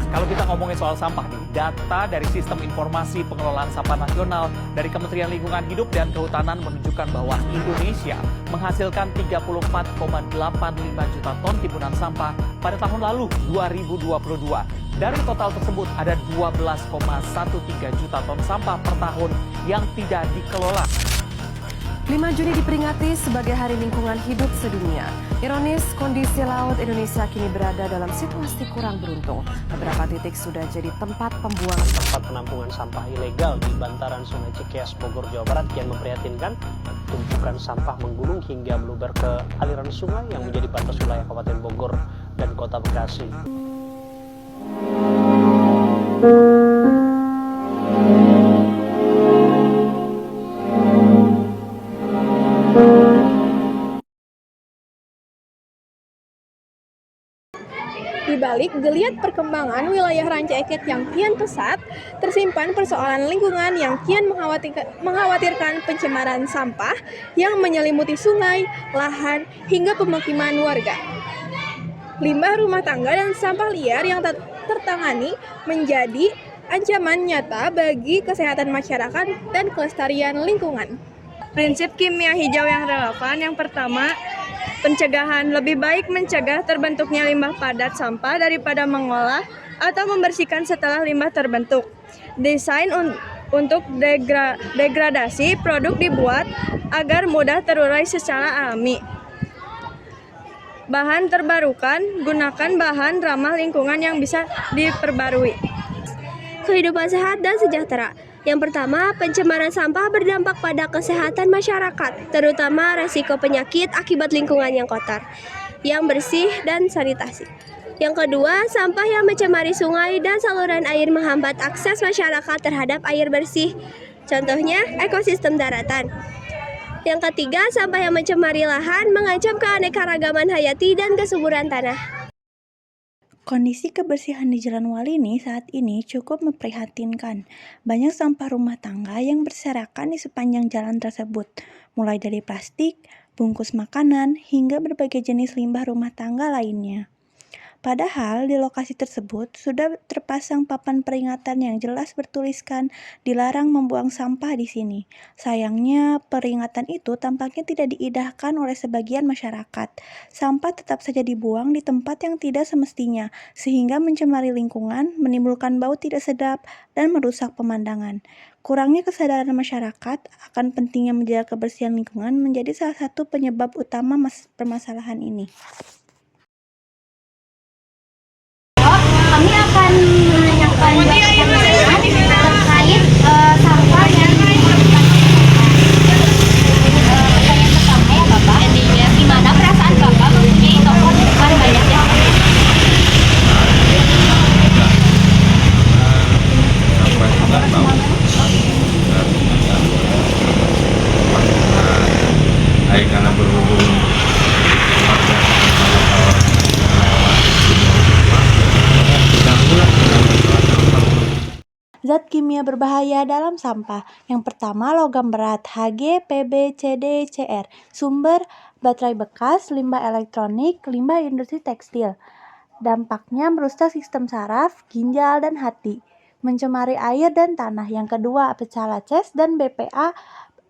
Kalau kita ngomongin soal sampah nih, data dari Sistem Informasi Pengelolaan Sampah Nasional dari Kementerian Lingkungan Hidup dan Kehutanan menunjukkan bahwa Indonesia menghasilkan 34,85 juta ton timbunan sampah pada tahun lalu 2022. Dari total tersebut ada 12,13 juta ton sampah per tahun yang tidak dikelola. 5 Juni diperingati sebagai Hari Lingkungan Hidup Sedunia. Ironis, kondisi laut Indonesia kini berada dalam situasi kurang beruntung. Beberapa titik sudah jadi tempat pembuangan. Tempat penampungan sampah ilegal di bantaran Sungai Cikeas, Bogor, Jawa Barat kian memprihatinkan. Tumpukan sampah menggulung hingga meluber ke aliran sungai yang menjadi batas wilayah Kabupaten Bogor dan Kota Bekasi. Di balik geliat perkembangan wilayah Ranca Ekek yang kian pesat, tersimpan persoalan lingkungan yang kian mengkhawatirkan pencemaran sampah yang menyelimuti sungai, lahan, hingga pemukiman warga. Limbah rumah tangga dan sampah liar yang tak tertangani menjadi ancaman nyata bagi kesehatan masyarakat dan kelestarian lingkungan. Prinsip kimia hijau yang relevan yang pertama, pencegahan. Lebih baik mencegah terbentuknya limbah padat sampah daripada mengolah atau membersihkan setelah limbah terbentuk. Desain untuk degradasi produk dibuat agar mudah terurai secara alami. Bahan terbarukan, gunakan bahan ramah lingkungan yang bisa diperbarui. Kehidupan sehat dan sejahtera. Yang pertama, pencemaran sampah berdampak pada kesehatan masyarakat, terutama resiko penyakit akibat lingkungan yang kotor, yang bersih, dan sanitasi. Yang kedua, sampah yang mencemari sungai dan saluran air menghambat akses masyarakat terhadap air bersih, contohnya ekosistem daratan. Yang ketiga, sampah yang mencemari lahan mengancam keanekaragaman hayati dan kesuburan tanah. Kondisi kebersihan di Jalan Walini saat ini cukup memprihatinkan. Banyak sampah rumah tangga yang berserakan di sepanjang jalan tersebut, mulai dari plastik, bungkus makanan, hingga berbagai jenis limbah rumah tangga lainnya. Padahal di lokasi tersebut sudah terpasang papan peringatan yang jelas bertuliskan dilarang membuang sampah di sini. Sayangnya peringatan itu tampaknya tidak diindahkan oleh sebagian masyarakat. Sampah tetap saja dibuang di tempat yang tidak semestinya, sehingga mencemari lingkungan, menimbulkan bau tidak sedap, dan merusak pemandangan. Kurangnya kesadaran masyarakat akan pentingnya menjaga kebersihan lingkungan menjadi salah satu penyebab utama permasalahan ini. Kami akan menanyakan pertanyaan terkait sampah yang pertanyaan pertama ya Bapak. Gimana perasaan Bapak mempunyai toko sampah banyak yang karena berhubung Zat kimia berbahaya dalam sampah. Yang pertama, logam berat Hg, Pb, Cd, Cr. Sumber baterai bekas, limbah elektronik, limbah industri tekstil. Dampaknya merusak sistem saraf, ginjal, dan hati. Mencemari air dan tanah. Yang kedua, pecah laces dan BPA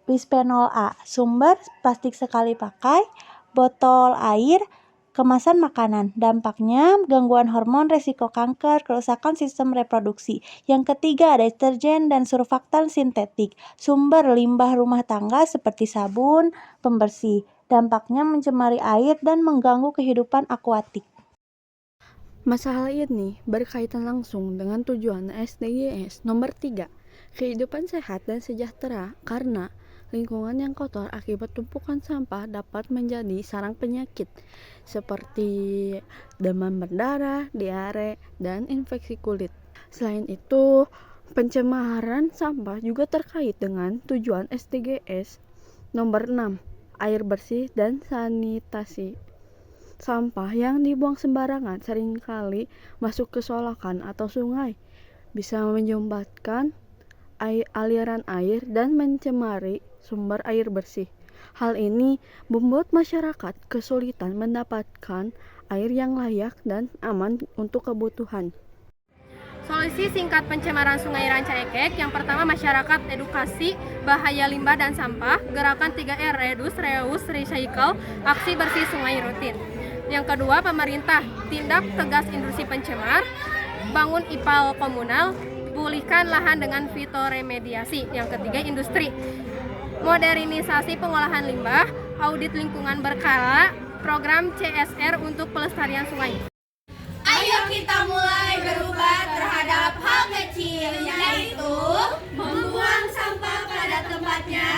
bisphenol A. Sumber plastik sekali pakai, botol air, kemasan makanan. Dampaknya gangguan hormon, resiko kanker, kerusakan sistem reproduksi. Yang ketiga, deterjen dan surfaktan sintetik. Sumber limbah rumah tangga seperti sabun, pembersih. Dampaknya mencemari air dan mengganggu kehidupan akuatik. Masalah ini berkaitan langsung dengan tujuan SDGs nomor 3, kehidupan sehat dan sejahtera, karena lingkungan yang kotor akibat tumpukan sampah dapat menjadi sarang penyakit seperti demam berdarah, diare, dan infeksi kulit. Selain itu, pencemaran sampah juga terkait dengan tujuan SDGs nomor 6, air bersih dan sanitasi. Sampah yang dibuang sembarangan seringkali masuk ke solokan atau sungai, bisa menyumbatkan aliran air dan mencemari sumber air bersih. Hal ini membuat masyarakat kesulitan mendapatkan air yang layak dan aman untuk kebutuhan. Solusi singkat pencemaran Sungai Ranca Ekek, yang pertama masyarakat edukasi bahaya limbah dan sampah, gerakan 3R, reduce, reuse, recycle, aksi bersih sungai rutin. Yang kedua, pemerintah tindak tegas industri pencemar, bangun IPAL komunal, pulihkan lahan dengan fitoremediasi. Yang ketiga, industri, modernisasi pengolahan limbah, audit lingkungan berkala, program CSR untuk pelestarian sungai. Ayo kita mulai berubah terhadap hal kecil, yaitu membuang sampah pada tempatnya